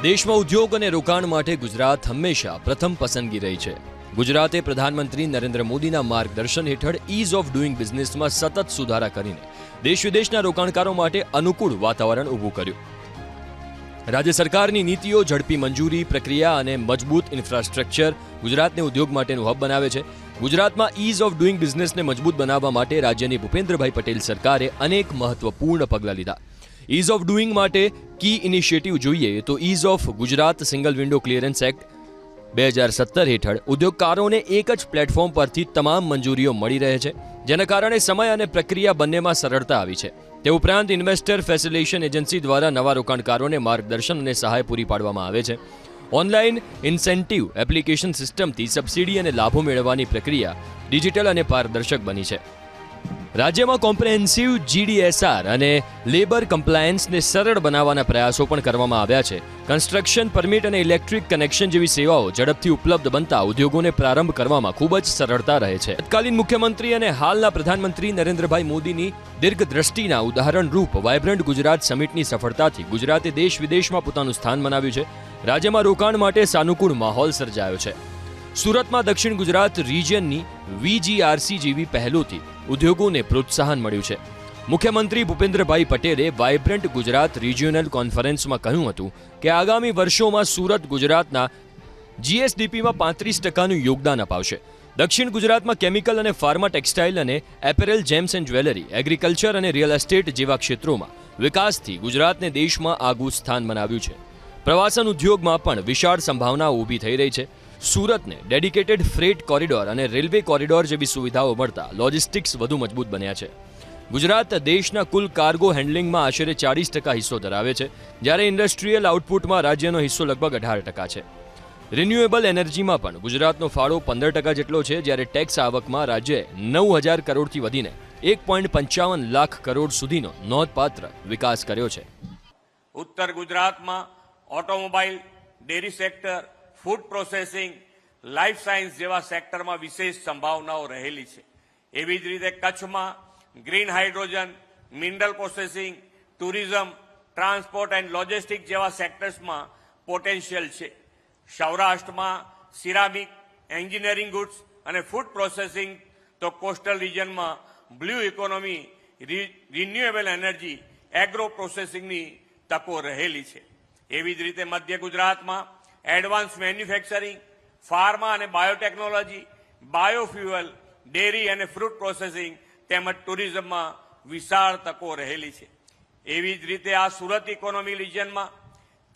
દેશમાં ઉદ્યોગ અને રોકાણ માટે ગુજરાત હંમેશા પ્રથમ પસંદગી રહી છે। ગુજરાતે પ્રધાનમંત્રી નરેન્દ્ર મોદીના માર્ગદર્શન હેઠળ ઇઝ ઓફ ડુઇંગ બિઝનેસમાં સતત સુધારા કરીને દેશ વિદેશના રોકાણકારો માટે અનુકૂળ વાતાવરણ ઊભું કર્યું। રાજ્ય સરકારની નીતિઓ, ઝડપી મંજૂરી પ્રક્રિયા અને મજબૂત ઇન્ફ્રાસ્ટ્રક્ચર ગુજરાતને ઉદ્યોગ માટેનું હબ બનાવે છે। ગુજરાતમાં ઇઝ ઓફ ડુઇંગ બિઝનેસને મજબૂત બનાવવા માટે રાજ્યની ભૂપેન્દ્રભાઈ પટેલ સરકારે અનેક મહત્વપૂર્ણ પગલાં લીધા। ઇઝ ઓફ ડુઇંગ માટે કી ઇનિશિયેટિવ જોઈએ તો ease of Gujarat single window clearance act 2017 હેઠળ ઉદ્યોગકારોને એક જ પ્લેટફોર્મ પરથી તમામ મંજૂરીઓ મળી રહે છે, જેના કારણે સમય અને પ્રક્રિયા બંનેમાં સરળતા આવી છે। તે ઉપરાંત ઇન્વેસ્ટર ફેસિલિટેશન એજન્સી દ્વારા નવા રોકાણકારોને માર્ગદર્શન અને સહાય પૂરી પાડવામાં આવે છે। ઓનલાઈન ઇન્સેન્ટિવ એપ્લિકેશન સિસ્ટમથી સબસિડી અને લાભો મેળવવાની પ્રક્રિયા ડિજિટલ અને પારદર્શક બની છે। રાજ્યમાં કોમ્પ્રિહેન્સિવ જીડીએસઆર અને લેબર કમ્પ્લાયન્સને સરળ બનાવવાના પ્રયાસો પણ કરવામાં આવ્યા છે। કન્સ્ટ્રક્શન પરમિટ અને ઇલેક્ટ્રિક કનેક્શન જેવી સેવાઓ ઝડપથી ઉપલબ્ધ બનતા ઉદ્યોગોને પ્રારંભ કરવામાં ખૂબ જ સરળતા રહે છે। તત્કાલીન મુખ્યમંત્રી અને હાલના પ્રધાનમંત્રી નરેન્દ્રભાઈ મોદીની દીર્ઘદ્રષ્ટિના ઉદાહરણરૂપ વાયબ્રન્ટ ગુજરાત સમિટની સફળતાથી ગુજરાતે દેશ વિદેશમાં પોતાનું સ્થાન બનાવ્યું છે। રાજ્યમાં રોકાણ માટે સાનુકૂળ માહોલ સર્જાયો છે। સુરતમાં દક્ષિણ ગુજરાત રિજિયનની વીજીઆરસી જેવી પહેલોથી ઉદ્યોગોને પ્રોત્સાહન મળ્યું છે। મુખ્યમંત્રી ભૂપેન્દ્રભાઈ પટેલે વાયબ્રન્ટ ગુજરાત રિજિયોનલ કોન્ફરન્સમાં કહ્યું હતું કે આગામી વર્ષોમાં સુરત ગુજરાતના જીએસડીપીમાં 35%નું યોગદાન અપાવશે। દક્ષિણ ગુજરાતમાં કેમિકલ અને ફાર્મા, ટેક્સટાઇલ અને apparel, gems and jewellery, agriculture અને રિયલ એસ્ટેટ જેવા ક્ષેત્રોમાં વિકાસથી ગુજરાતને દેશમાં આગવું સ્થાન બનાવ્યું છે। પ્રવાસન ઉદ્યોગમાં પણ વિશાળ સંભાવનાઓ ઊભી થઈ રહી છે। સુરતને ડેડિકેટેડ ફ્રેટ કોરિડોર અને રેલવે કોરિડોર જેવી સુવિધાઓ મળતા લોજિસ્ટિક્સ વધુ મજબૂત બન્યા છે। ગુજરાત દેશના કુલ કાર્ગો હેન્ડલિંગમાં આશરે 40% હિસ્સો ધરાવે છે, જ્યારે ઇન્ડસ્ટ્રીયલ આઉટપુટમાં રાજ્યનો હિસ્સો લગભગ 18% છે। રિન્યુએબલ એનર્જીમાં પણ ગુજરાતનો ફાળો 15% જેટલો છે, જ્યારે ટેક્સ આવકમાં રાજ્યએ 9,000 કરોડથી વધીને 1.55 લાખ કરોડ સુધીનો નોંધપાત્ર વિકાસ કર્યો છે। ઉત્તર ગુજરાતમાં automobile, dairy sector, food processing, life science જેવા સેક્ટરમાં વિશેષ સંભાવનાઓ રહેલી છે। એવી જ રીતે કચ્છમાં green hydrogen, mineral processing, tourism, transport and logistic જેવા સેક્ટર્સમાં પોટેન્શિયલ છે। સૌરાષ્ટ્રમાં સિરામિક, એન્જિનિયરિંગ ગુડ્સ અને ફૂડ પ્રોસેસિંગ, તો કોસ્ટલ રિજનમાં blue economy, renewable energy, agro પ્રોસેસિંગની તકો રહેલી છે। એવી જ રીતે મધ્ય ગુજરાતમાં એડવાન્સ મેન્યુફેક્ચરિંગ, ફાર્મા અને બાયોટેકનોલોજી, બાયોફ્યુઅલ, ડેરી અને ફ્રૂટ પ્રોસેસિંગ તેમજ ટુરિઝમમાં વિશાળ તકો રહેલી છે। એવી જ રીતે આ સુરત ઇકોનોમી રિજિયનમાં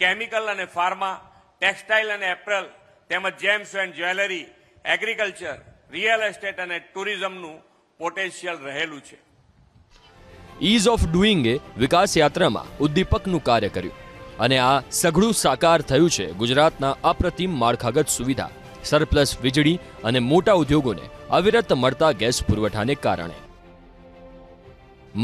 કેમિકલ અને ફાર્મા, ટેક્સટાઇલ અને એપરલ તેમજ gems and jewellery, agriculture, real estate અને ટુરિઝમનું પોટેન્શિયલ રહેલું છે। ઇઝ ઓફ ડુઇંગે વિકાસ યાત્રામાં ઉદ્દીપકનું કાર્ય કર્યું અને આ સઘળું સાકાર થયું છે ગુજરાતના અપ્રતિમ માળખાગત સુવિધા, સરપ્લસ વીજળી અને મોટા ઉદ્યોગોને અવિરત મળતા ગેસ પુરવઠાને કારણે।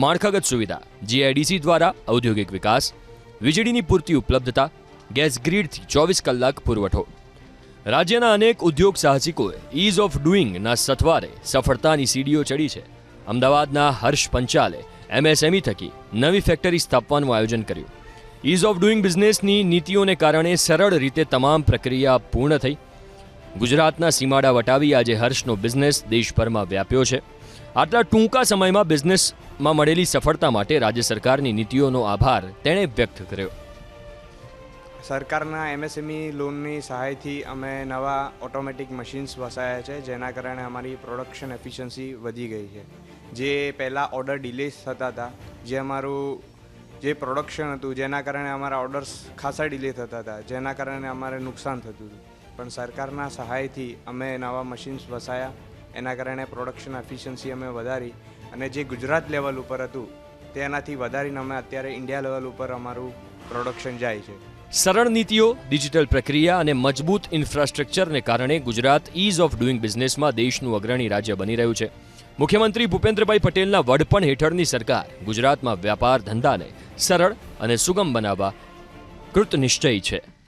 માળખાગત સુવિધા જીઆઈડીસી દ્વારા ઔદ્યોગિક વિકાસ, વીજળીની પૂરતી ઉપલબ્ધતા, ગેસ ગ્રીડથી 24 કલાક પુરવઠો। રાજ્યના અનેક ઉદ્યોગ સાહસિકોએ ઇઝ ઓફ ડુઇંગના સથવારે સફળતાની સીડીઓ ચડી છે। અમદાવાદના હર્ષ પંચાલે એમએસએમઈ થકી નવી ફેક્ટરી સ્થાપવાનું આયોજન કર્યું। ઇઝ ઓફ ડુઇંગ બિઝનેસની નીતિઓને કારણે સરળ રીતે તમામ પ્રક્રિયા પૂર્ણ થઈ। ગુજરાતના સીમાડા વટાવી આજે હર્ષનો બિઝનેસ દેશભરમાં વ્યાપ્યો છે। આટલા ટૂંકા સમયમાં બિઝનેસમાં મળેલી સફળતા માટે રાજ્ય સરકારની નીતિઓનો આભાર તેણે વ્યક્ત કર્યો। સરકારના એમએસએમઈ લોનની સહાયથી અમે નવા ઓટોમેટિક મશીન્સ વસાયા છે, જેના કારણે અમારી પ્રોડક્શન એફિશિયન્સી વધી ગઈ છે। જે પહેલાં ઓર્ડર ડિલે થતા હતા, જે અમારું જે પ્રોડક્શન હતું, જેના કારણે અમારા ઓર્ડર્સ ખાસા ડિલે થતા હતા, જેના કારણે અમારે નુકસાન થતું હતું, પણ સરકારના સહાયથી અમે નવા મશીન્સ વસાયા, એના કારણે પ્રોડક્શન એફિશિયન્સી અમે વધારી અને જે ગુજરાત લેવલ ઉપર હતું તેનાથી વધારીને અમે અત્યારે ઇન્ડિયા લેવલ ઉપર અમારું પ્રોડક્શન જાય છે। સરળ નીતિઓ, ડિજિટલ પ્રક્રિયા અને મજબૂત ઇન્ફ્રાસ્ટ્રક્ચરને કારણે ગુજરાત ઇઝ ઓફ ડુઇંગ બિઝનેસમાં દેશનું અગ્રણી રાજ્ય બની રહ્યું છે। મુખ્યમંત્રી ભૂપેન્દ્રભાઈ પટેલના વડપણ હેઠળની સરકાર ગુજરાતમાં વ્યાપાર ધંધાને સરળ અને સુગમ બનાવવા કૃતનિશ્ચયી છે।